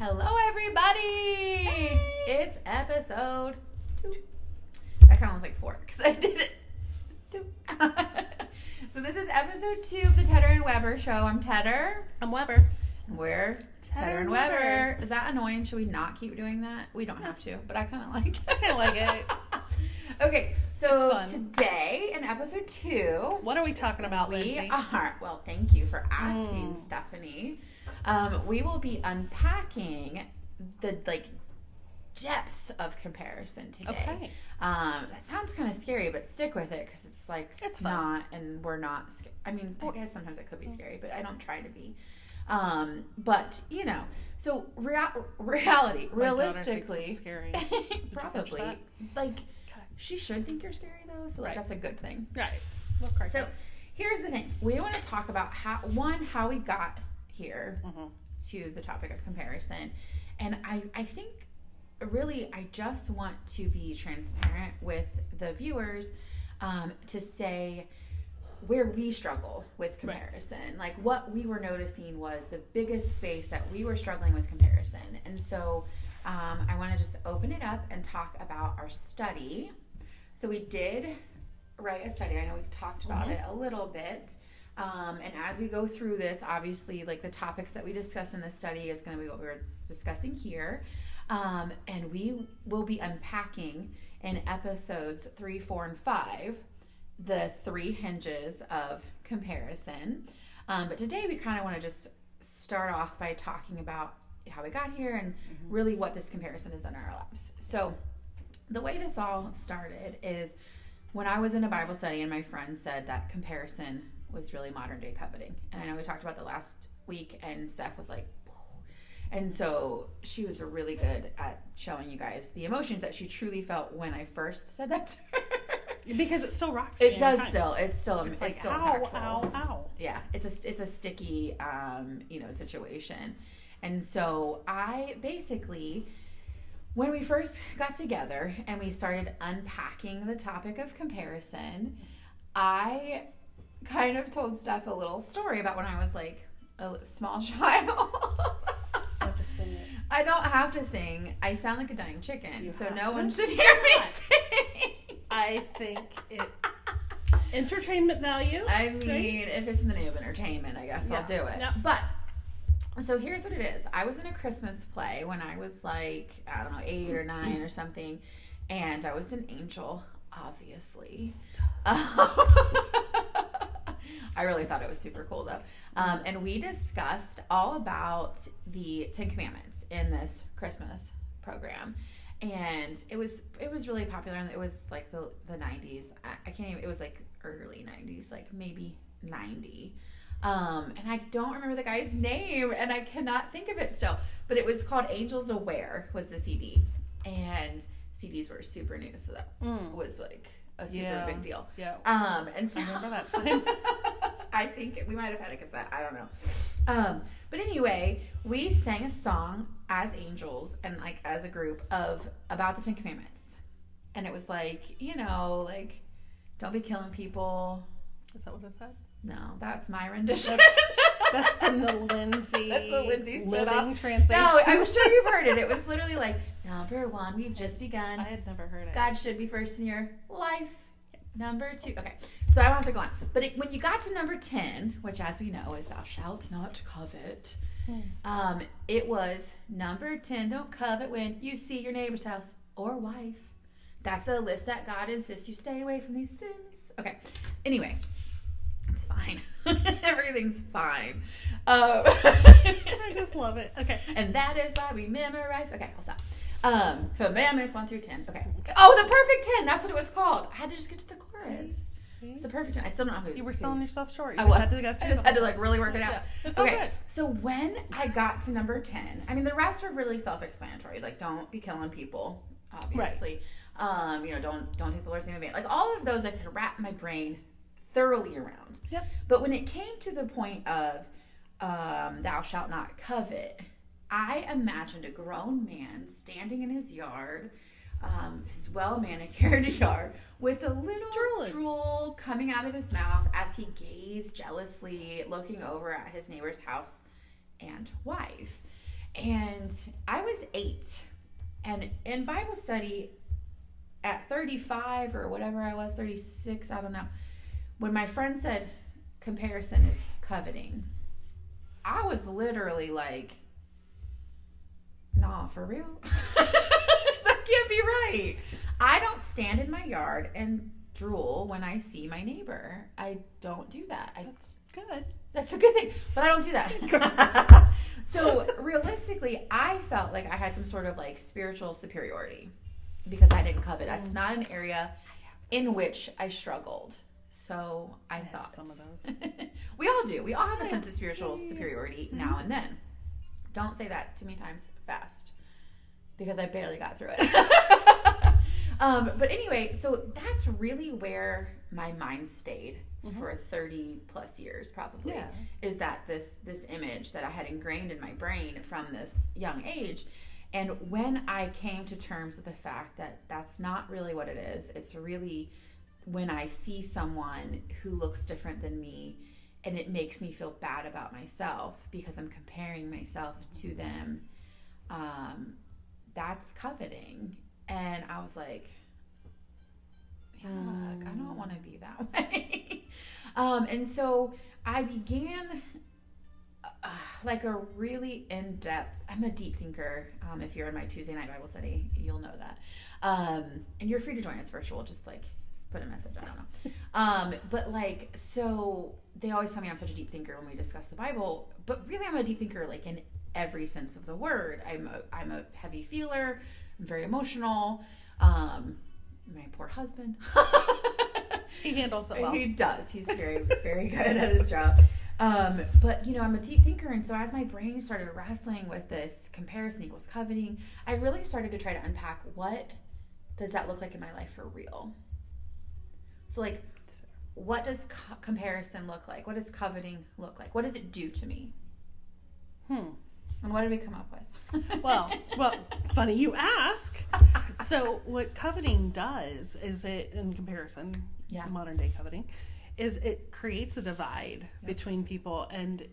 Hello, everybody! Hey. It's episode 2. That kind of looks like 4 because I did it. It's 2. So this is episode 2 of the Tedder and Weber show. I'm Tedder. I'm Weber. And we're Tedder and Weber. Is that annoying? Should we not keep doing that? We don't have to, but I kind of like it. I kind of like it. Okay, so today in episode 2... What are we talking about, Lindsay? Well, thank you for asking, Stephanie. We will be unpacking the, depths of comparison today. Okay. That sounds kind of scary, but stick with it because it's it's not, and we're not, I mean, I guess sometimes it could be scary, but I don't try to be. But, so reality, realistically, it's scary. Probably, she should think you're scary though, so that's a good thing. Right. So here's the thing. We want to talk about how we got here to the topic of comparison. And I think really I just want to be transparent with the viewers to say where we struggle with comparison. Right. Like what we were noticing was the biggest space that we were struggling with comparison. And so I want to just open it up and talk about our study. So we did write a study. I know we've talked about it a little bit. And as we go through this, obviously, the topics that we discussed in this study is going to be what we're discussing here. And we will be unpacking in episodes 3, 4, and 5 the 3 hinges of comparison. But today we kind of want to just start off by talking about how we got here and really what this comparison has done in our lives. So the way this all started is when I was in a Bible study and my friend said that comparison was really modern day coveting. And I know we talked about that last week and Steph was like, and so she was really good at showing you guys the emotions that she truly felt when I first said that to her. Because it still rocks. It does still. It's still ow, impactful. Ow. Yeah, it's a sticky situation. And so I basically, when we first got together and we started unpacking the topic of comparison, I kind of told Steph a little story about when I was a small child. I have to sing it. I don't have to sing. I sound like a dying chicken, so no one should hear me sing. I think it entertainment value. I mean, if it's in the name of entertainment, I guess I'll do it. Yeah. But so here's what it is. I was in a Christmas play when I was 8 or 9 or something, and I was an angel, obviously. I really thought it was super cool though. And we discussed all about the 10 Commandments in this Christmas program. And it was really popular, and it was the 90s. I can't even, it was early 90s, maybe 90. And I don't remember the guy's name, and I cannot think of it still. But it was called Angels Aware was the CD. And CDs were super new, so that was a super big deal. Yeah. And so I remember that time. I think we might have had a cassette. I don't know. But anyway, we sang a song as angels and as a group about the 10 Commandments. And it was don't be killing people. Is that what it said? No, that's my rendition. That's from the Lindsay. That's the Lindsay Living translation. No, I'm sure you've heard it. It was literally number 1, we've just begun. I had never heard it. God should be first in your life. Number 2. Okay, so I want to go on. But when you got to number 10, which as we know is thou shalt not covet, it was number 10, don't covet when you see your neighbor's house or wife. That's a list that God insists you stay away from these sins. Okay, anyway, it's fine. Everything's fine. I just love it. Okay. And that is why we memorize. Okay, I'll stop. So Commandments 1 through 10. Okay. Oh, the perfect 10. That's what it was called. I had to just get to the chorus. See? It's the perfect 10. I still don't know who. You were selling yourself short. I just had to really work it out. Yeah, it's okay. all good. So when I got to number 10, I mean the rest were really self-explanatory. Don't be killing people, obviously. Right. Don't take the Lord's name in vain. All of those I could wrap my brain thoroughly around. Yep. But when it came to the point of thou shalt not covet, I imagined a grown man standing in his yard, his well-manicured yard, with a little drool coming out of his mouth as he gazed jealously, looking over at his neighbor's house and wife. And I was 8. And in Bible study at 35 or whatever I was, 36, I don't know, when my friend said comparison is coveting, I was literally like, nah, for real? That can't be right. I don't stand in my yard and drool when I see my neighbor. I don't do that. That's good. That's a good thing, but I don't do that. So realistically, I felt like I had some sort of like spiritual superiority because I didn't covet. That's not an area in which I struggled. So I thought some of those. we all do. We all have a sense of spiritual superiority now and then. Don't say that too many times fast because I barely got through it. But anyway, so that's really where my mind stayed for 30 plus years probably, is that this image that I had ingrained in my brain from this young age. And when I came to terms with the fact that that's not really what it is, it's really when I see someone who looks different than me and it makes me feel bad about myself because I'm comparing myself to them, that's coveting. And I was like, yuck, I don't want to be that way. And so I began like a really in-depth, I'm a deep thinker. If you're in my Tuesday night Bible study, you'll know that. And you're free to join. It's virtual. Just put a message. I don't know. But like, so they always tell me I'm such a deep thinker when we discuss the Bible, but really I'm a deep thinker like in every sense of the word. I'm a heavy feeler. I'm very emotional. My poor husband. He handles it well. He does. He's very, very good at his job. But, I'm a deep thinker. And so as my brain started wrestling with this comparison equals coveting, I really started to try to unpack what does that look like in my life for real? So, like, what does comparison look like? What does coveting look like? What does it do to me? And what did we come up with? Well, funny you ask. So what coveting does is it, in comparison, modern day coveting, is it creates a divide between people. And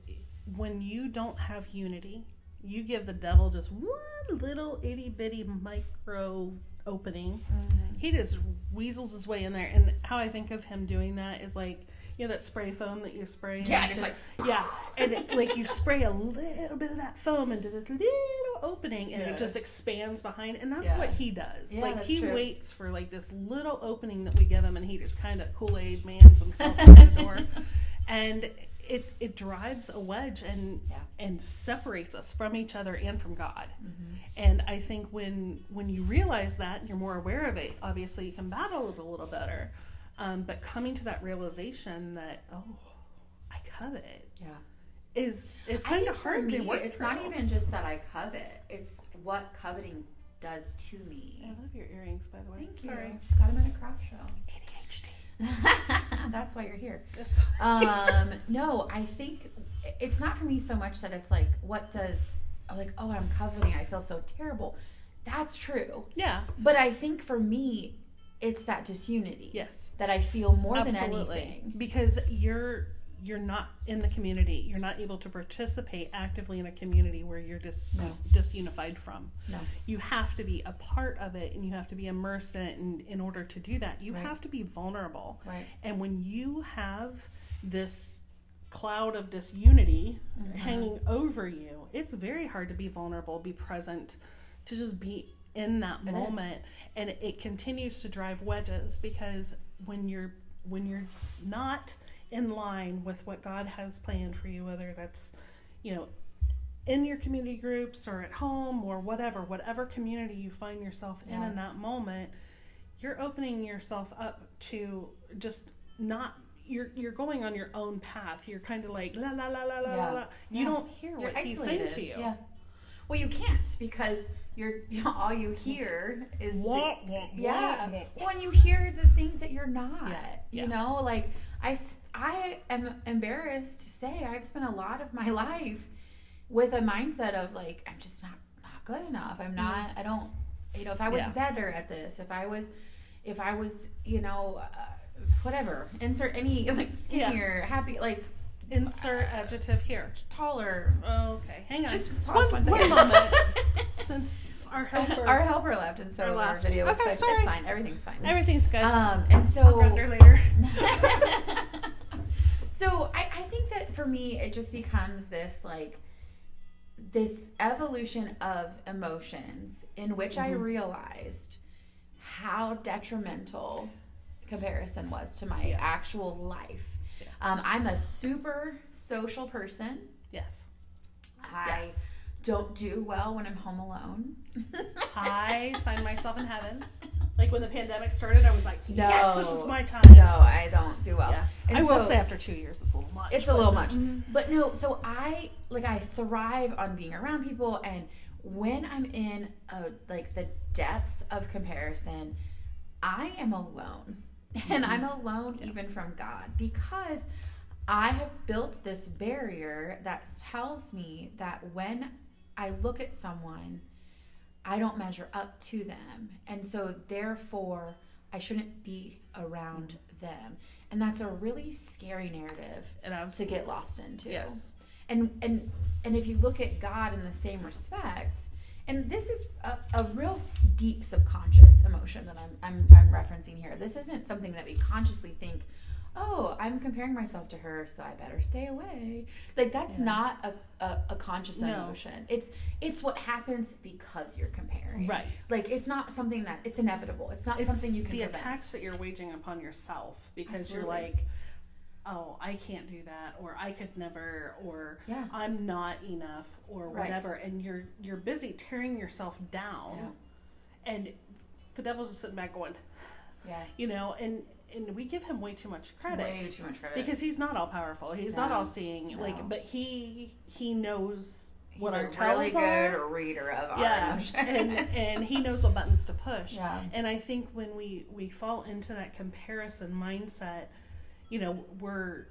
when you don't have unity, you give the devil just one little itty bitty micro opening. He just weasels his way in there. And how I think of him doing that is like, that spray foam that you spray. Just like. Yeah. And like you spray a little bit of that foam into this little opening and it just expands behind. And that's what he does. Yeah, like he true. Waits for like this little opening that we give him and he just kind of Kool-Aid mans himself through the door. And it drives a wedge and separates us from each other and from God. And I think when you realize that and you're more aware of it, obviously you can battle it a little better. But coming to that realization that, I covet is kind of hard to work It's through. not even just that I covet. It's what coveting does to me. I love your earrings, by the way. Thank Sorry. you. Got them at a craft show. ADHD. That's why you're here. No, I think it's not for me so much that it's like, I'm coveting. I feel so terrible. That's true. Yeah. But I think for me, it's that disunity. Yes. That I feel more Absolutely. than anything. Because you're not in the community. You're not able to participate actively in a community where you're just disunified from. No. You have to be a part of it and you have to be immersed in it. And in order to do that, you have to be vulnerable. Right. And when you have this cloud of disunity hanging over you, it's very hard to be vulnerable, be present, to just be in that moment. And it continues to drive wedges because when you're not in line with what God has planned for you, whether that's in your community groups or at home or whatever community you find yourself in that moment, you're opening yourself up to just not you're going on your own path. You're kind of like la la la la la la. You don't hear what he's saying to you. Yeah. Well, you can't because all you hear is when you hear the things that you're not. Like I am embarrassed to say I've spent a lot of my life with a mindset of like I'm just not good enough. I'm not. I don't. If I was better at this, if I was, whatever. Insert any like skinnier, happy like. Insert adjective here. Taller. Okay, hang on. Just pause one second. One moment. Our helper. Our helper left, and so our video was fixed. It's fine. Everything's fine. Everything's good. And so I'll ground her later. So I think that for me, it just becomes this like this evolution of emotions in which I realized how detrimental comparison was to my actual life. Yeah. I'm a super social person. Yes. I don't do well when I'm home alone. I find myself in heaven. Like when the pandemic started, I was like, yes, this is my time. No, I don't do well. Yeah. And I will say after 2 years, it's a little much. It's a little much. But no, so I thrive on being around people, and when I'm in the depths of comparison, I am alone. And I'm alone even from God, because I have built this barrier that tells me that when I look at someone, I don't measure up to them. And so therefore, I shouldn't be around them. And that's a really scary narrative to get lost into. Yes. And if you look at God in the same respect, and this is a real deep subconscious emotion that I'm referencing here. This isn't something that we consciously think, oh, I'm comparing myself to her, so I better stay away. Like, that's not a conscious emotion. It's what happens because you're comparing. Right. Like, it's not something that, it's inevitable. It's not something you can prevent. The attacks that you're waging upon yourself, because you're like, oh, I can't do that, or I could never, or I'm not enough, or whatever. And you're busy tearing yourself down, and the devil's just sitting back going, and we give him way too much credit. Way too much credit. Because he's not all powerful. He's not all seeing. No. But he knows what our tells are. He's a really good reader of our emotions. and he knows what buttons to push. Yeah. And I think when we fall into that comparison mindset, we're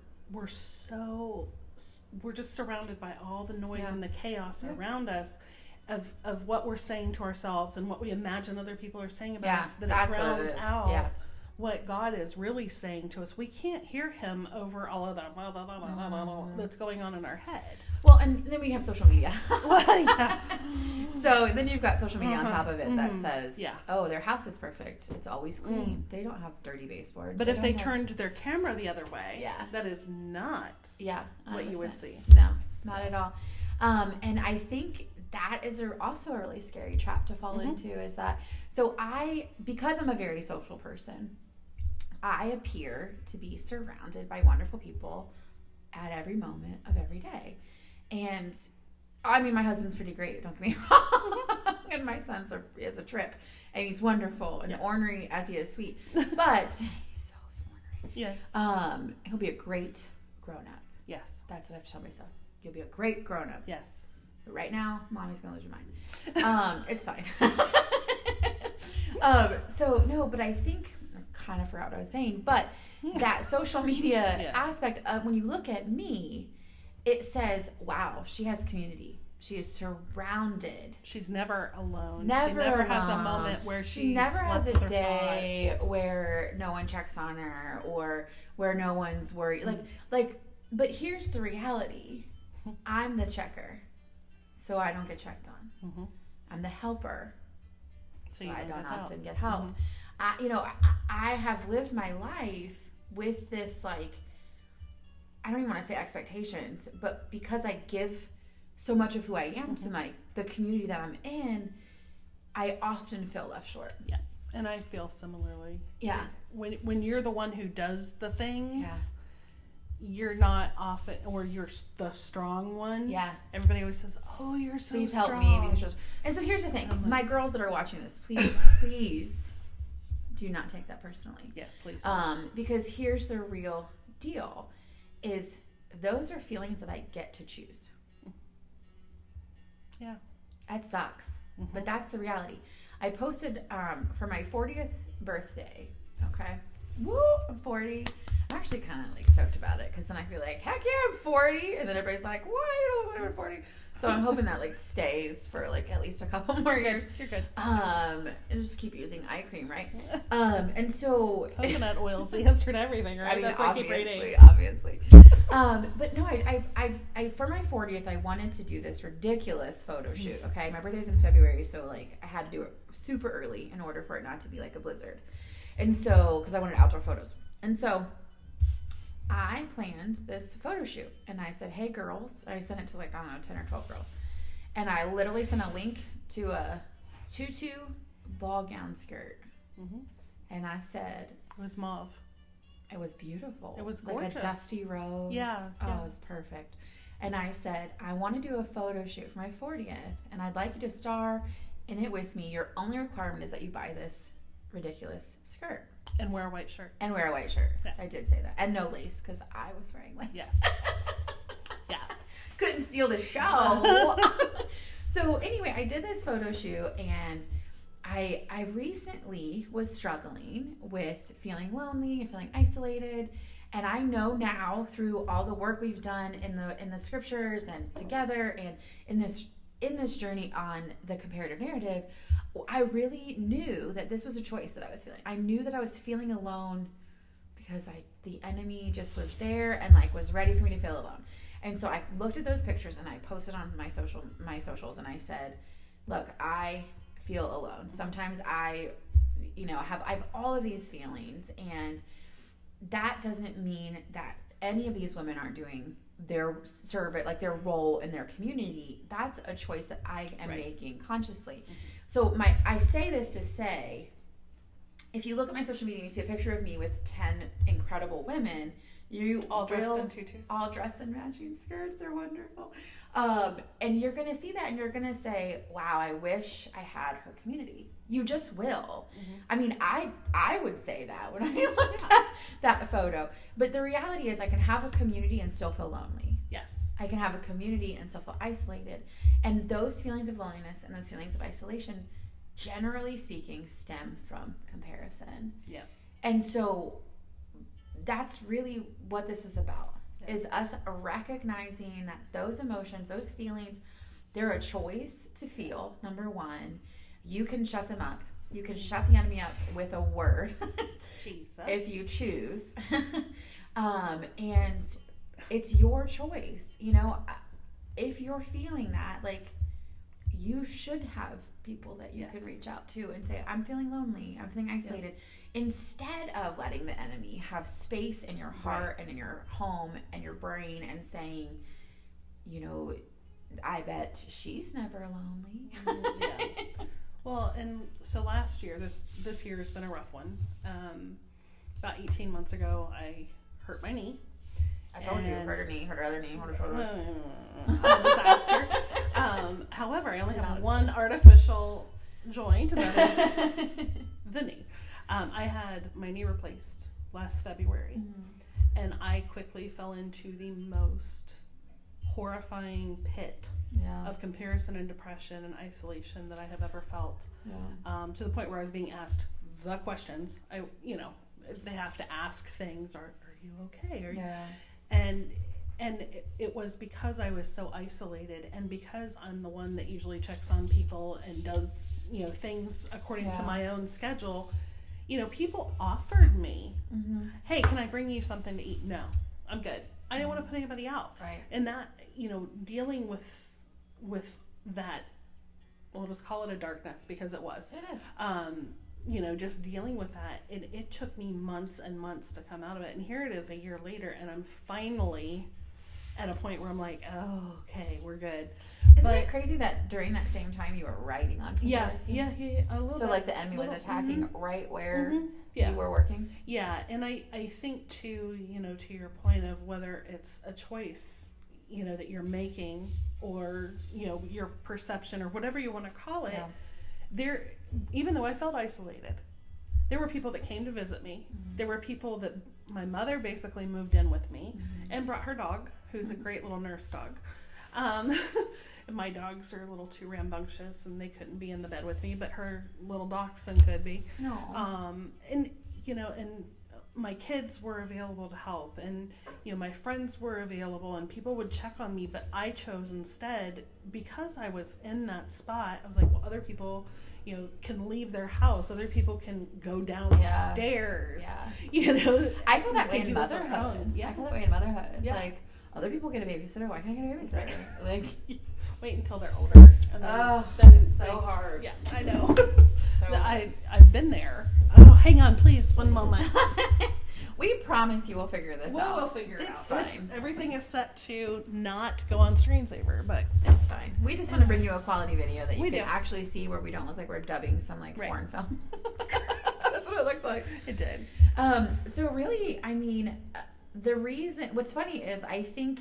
just surrounded by all the noise and the chaos around us of what we're saying to ourselves and what we imagine other people are saying about us, that it drowns out what God is really saying to us. We can't hear him over all of that that's going on in our head. Well, and then we have social media. So then you've got social media on top of it that says, oh, their house is perfect. It's always clean. They don't have dirty baseboards. But if they turned their camera the other way, that is not what you would see. No, not at all. And I think that is also a really scary trap to fall into, is that, so because I'm a very social person, I appear to be surrounded by wonderful people at every moment of every day. And I mean, my husband's pretty great, don't get me wrong. And my son's is a trip, and he's wonderful and ornery as he is sweet. But he's so ornery. Yes. He'll be a great grown-up. Yes. That's what I have to tell myself. You'll be a great grown-up. Yes. But right now, mommy's gonna lose your mind. It's fine. So no, but I think I kind of forgot what I was saying. But that social media aspect of, when you look at me, it says, wow, she has community. She is surrounded. She's never alone. She never has a moment where she never has a day where no one checks on her, or where no one's worried. But here's the reality. I'm the checker, so I don't get checked on. I'm the helper, so I don't often get help. I have lived my life with this, I don't even want to say expectations, but because I give so much of who I am to the community that I'm in, I often feel left short. Yeah, and I feel similarly. Yeah, when you're the one who does the things, you're not often, or you're the strong one. Yeah, everybody always says, "Oh, you're so please strong." Help me, because and so here's the thing, my girls that are watching this, please do not take that personally. Yes, please. Because here's the real deal. Is those are feelings that I get to choose. Yeah. That sucks. But that's the reality. I posted for my 40th birthday, okay? Woo! I'm 40. I'm actually kind of like stoked about it, because then I can be like, heck yeah, I'm 40, and then everybody's like, what, you don't look like I'm 40. So I'm hoping that like stays for like at least a couple more years. You're good. And just keep using eye cream, right? And so coconut oil's the answer to everything, right? I mean, That's what I keep reading. Obviously. But no, I for my 40th, I wanted to do this ridiculous photo shoot. Okay, my birthday's in February, so like I had to do it super early in order for it not to be like a blizzard, and so because I wanted outdoor photos, and so I planned this photo shoot, and I said, hey girls, I sent it to like, I don't know, 10 or 12 girls, and I literally sent a link to a tutu ball gown skirt, and I said, it was mauve. It was beautiful. It was gorgeous. Like a dusty rose. Yeah. Oh, it was perfect. And I said, I want to do a photo shoot for my 40th, and I'd like you to star in it with me. Your only requirement is that you buy this ridiculous skirt. And wear a white shirt. Yeah. I did say that. And no lace, because I was wearing lace. Yes. Yes. Couldn't steal the show. So anyway, I did this photo shoot, and I recently was struggling with feeling lonely and feeling isolated, and I know now through all the work we've done in the scriptures and together and in this journey on the comparative narrative, I really knew that this was a choice that I was feeling. I knew that I was feeling alone because the enemy just was there and like was ready for me to feel alone. And so I looked at those pictures and I posted on my socials, and I said, look, I feel alone. Sometimes I have all of these feelings, and that doesn't mean that any of these women aren't doing their service, like their role in their community. That's a choice that I am making consciously. So I say this to say, if you look at my social media and you see a picture of me with 10 incredible women, you all dressed in tutus, all dressed in matching skirts, they're wonderful, and you're gonna see that and you're gonna say, wow, I wish I had her community. You just will. I mean, I would say that when I looked at that photo, but the reality is I can have a community and still feel lonely. Yes. I can have a community and still feel isolated, and those feelings of loneliness and those feelings of isolation, generally speaking, stem from comparison. Yeah. And so that's really what this is about, is us recognizing that those emotions, those feelings, they're a choice to feel, number one. You can shut them up. You can shut the enemy up with a word. Jesus. If you choose. And it's your choice. If you're feeling that, like, you should have people that you can reach out to and say, I'm feeling lonely, I'm feeling isolated, instead of letting the enemy have space in your heart and in your home and your brain and saying, I bet she's never lonely. Well, and so last year, this year has been a rough one. About 18 months ago, I hurt my knee. I told you, hurt her knee, hurt her other knee, hurt her shoulder. A disaster. However, I only have one artificial joint, and that is the knee. I had my knee replaced last February, and I quickly fell into the most horrifying pit of comparison and depression and isolation that I have ever felt. To the point where I was being asked the questions. They have to ask things. Are you okay? And it was because I was so isolated, and because I'm the one that usually checks on people and does things according to my own schedule. People offered me, hey, can I bring you something to eat? No, I'm good. I didn't want to put anybody out. Right. And that, dealing with that, we'll just call it a darkness, because it was. It is. Just dealing with that, it took me months and months to come out of it. And here it is a year later, and I'm finally at a point where I'm like, oh, okay, we're good. Isn't it crazy that during that same time you were writing on comparison? Yeah. A little so bit. Like the enemy was attacking right where you were working? Yeah, and I think too, to your point of whether it's a choice, that you're making, or, your perception, or whatever you want to call it, there, even though I felt isolated, there were people that came to visit me. There were people that my mother basically moved in with me and brought her dog, who's a great little nurse dog. My dogs are a little too rambunctious, and they couldn't be in the bed with me, but her little dachshund could be. No. And my kids were available to help, and my friends were available, and people would check on me, but I chose instead, because I was in that spot, I was like, well, other people can leave their house, other people can go downstairs. I feel that way in motherhood. I feel that way in motherhood. Like, other people get a babysitter, why can't I get a babysitter? Like, wait until they're older. Then it's so hard. Yeah, I know. So I've been there. Oh, hang on, please, one moment. We promise you we'll figure this out. We'll figure it out. It's fine. Everything is set to not go on screensaver, but it's fine. We just want to bring you a quality video that you can actually see, where we don't look like we're dubbing some foreign film. That's what it looked like. It did. So really, I mean, the reason, what's funny is I think,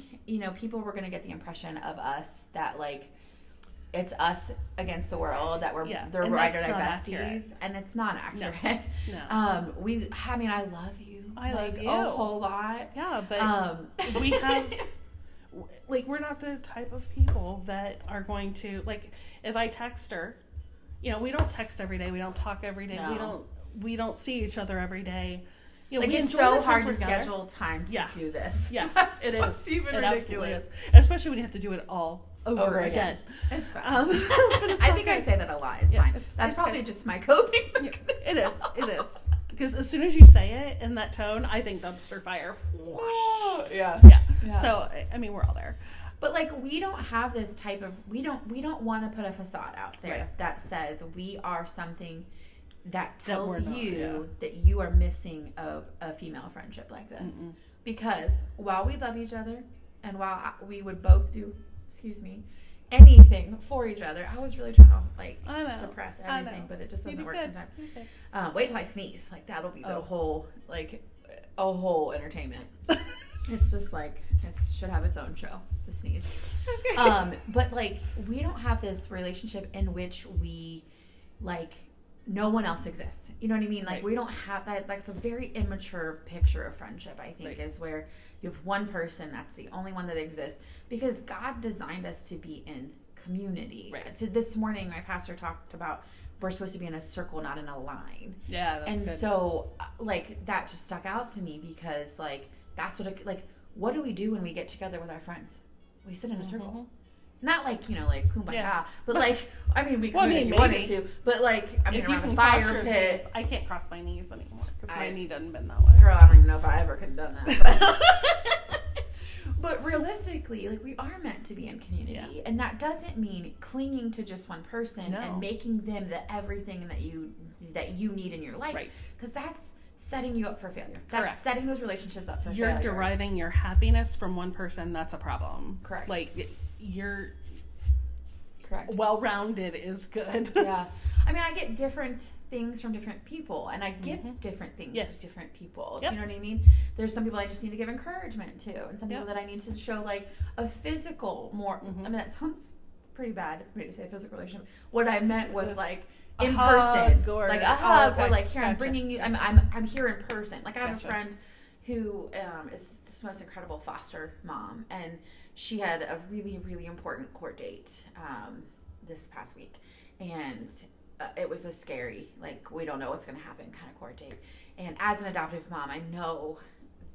people were going to get the impression of us that it's us against the world, that they're right at our besties, and it's not accurate. No. I love you. I love you a whole lot. Yeah, but we have we're not the type of people that are going to, if I text her, we don't text every day, we don't talk every day, no. we don't see each other every day. It's so hard to schedule time to do this. Yeah, it is. Even it ridiculous. Absolutely is. Especially when you have to do it all over again. It's fine. But I think I say that a lot. It's fine. That's probably just my coping. It is. Because as soon as you say it in that tone, I think dumpster fire. Yeah. So, I mean, we're all there. But we don't have this type of, we don't want to put a facade out there that says we are something that tells you that you are missing a female friendship like this. Mm-mm. Because while we love each other, and while we would both do, anything for each other, I was really trying to suppress everything, but it just doesn't work sometimes. Okay. Wait till I sneeze. That'll be the whole a whole entertainment. It's just it should have its own show, the sneeze. Okay. But we don't have this relationship in which we no one else exists. You know what I mean? We don't have that. It's a very immature picture of friendship, I think, is where you have one person that's the only one that exists, because God designed us to be in community. Right. So this morning, my pastor talked about we're supposed to be in a circle, not in a line. Yeah, that's good. And so, that just stuck out to me, because, that's what, what do we do when we get together with our friends? We sit in a circle. Not kumbaya, but we could if you wanted to, but around a fire pit. I can't cross my knees anymore because my knee doesn't bend that way. Girl, I don't even know if I ever could have done that. But realistically, we are meant to be in community, and that doesn't mean clinging to just one person and making them the everything that you need in your life, because that's setting you up for failure. That's setting those relationships up for failure. You're deriving your happiness from one person. That's a problem. Correct. You're correct. Well-rounded is good. Yeah. I get different things from different people, and I give different things to different people. Yep. Do you know what I mean? There's some people I just need to give encouragement to, and some people that I need to show a physical more. That sounds pretty bad for me to say a physical relationship. What I meant was in person, or a hug, or here I'm bringing you. I'm here in person. I have a friend who is this most incredible foster mom, and she had a really, really important court date this past week, and it was a scary, we don't know what's going to happen kind of court date. And as an adoptive mom, I know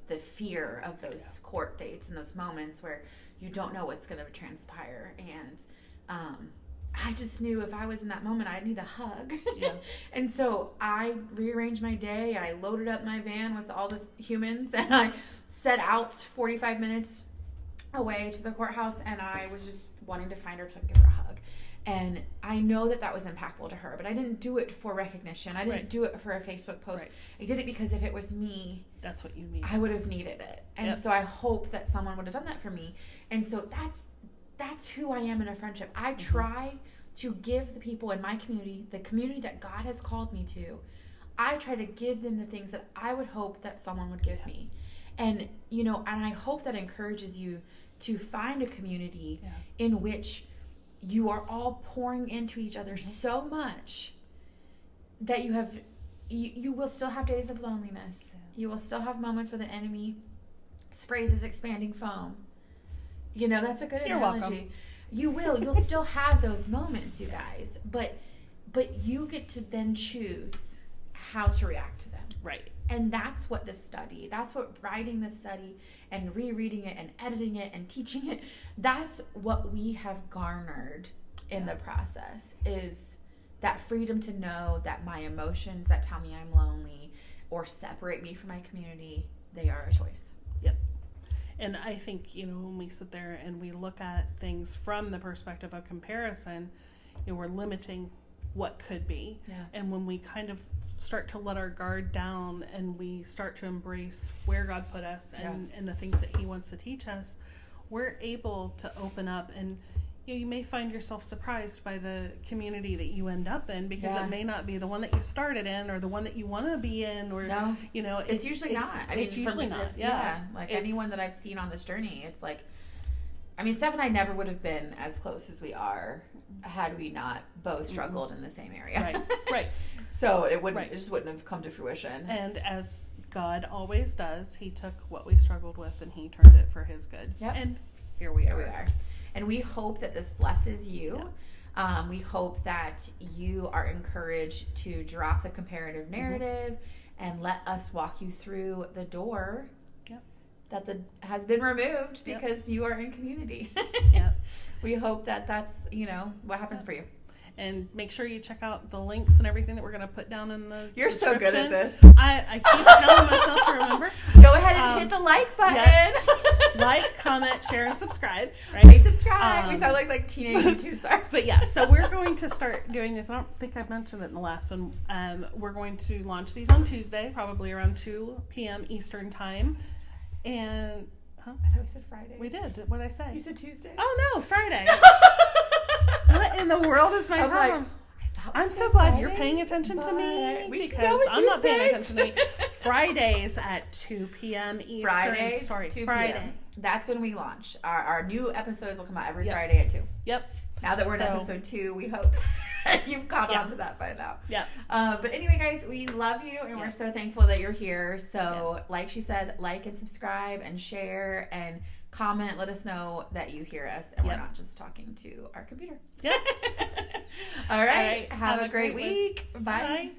the fear of those court dates and those moments where you don't know what's going to transpire. And I just knew if I was in that moment, I'd need a hug. Yeah. And so I rearranged my day. I loaded up my van with all the humans, and I set out 45 minutes away to the courthouse, and I was just wanting to find her to give her a hug. And I know that was impactful to her, but I didn't do it for recognition. I didn't do it for a Facebook post. I did it because if it was me, that's what you need. I would have needed it. And so I hope that someone would have done that for me. And so that's who I am in a friendship. I try to give the people in my community, the community that God has called me to, I try to give them the things that I would hope that someone would give me. And, and I hope that encourages you to find a community in which you are all pouring into each other so much that you will still have days of loneliness. Yeah. You will still have moments where the enemy sprays his expanding foam. That's a good analogy. Welcome. You will. You'll still have those moments, you guys. But you get to then choose how to react to them. Right. And that's what writing this study and rereading it and editing it and teaching it, that's what we have garnered in the process, is that freedom to know that my emotions that tell me I'm lonely or separate me from my community, they are a choice. Yep. And I think, when we sit there and we look at things from the perspective of comparison, we're limiting what could be. Yeah. And when we kind of start to let our guard down and we start to embrace where God put us and the things that he wants to teach us, we're able to open up. And you may find yourself surprised by the community that you end up in, because it may not be the one that you started in or the one that you want to be in, or it's usually not. It's usually not. Anyone that I've seen on this journey, it's like, Steph and I never would have been as close as we are had we not both struggled in the same area. Right. So it just wouldn't have come to fruition. And as God always does, he took what we struggled with and he turned it for his good. Yep. And here we are. And we hope that this blesses you. Yeah. We hope that you are encouraged to drop the comparative narrative and let us walk you through the door that has been removed because you are in community. We hope that that's, what happens for you. And make sure you check out the links and everything that we're going to put down in the You're so good at this. I keep telling myself to remember. Go ahead and hit the like button. Like, comment, share, and subscribe. Right? Please subscribe. We sound like teenage YouTube stars. But so we're going to start doing this. I don't think I mentioned it in the last one. We're going to launch these on Tuesday, probably around 2 p.m. Eastern time. And I thought we said Friday. We did. What did I say? You said Tuesday. Oh no, Friday. What in the world is my problem? I'm so glad Fridays, you're paying attention to me, because I'm Tuesdays. not paying attention to me. Fridays at 2 p.m. Eastern. Fridays, 2 p.m. That's when we launch. Our new episodes will come out every Friday at 2. Yep. Now that we're in episode 2, we hope you've caught on to that by now. Yeah. But anyway, guys, we love you, and we're so thankful that you're here. So, like she said, like and subscribe and share and comment. Let us know that you hear us, and we're not just talking to our computer. Yep. All right. Have a great week. Bye.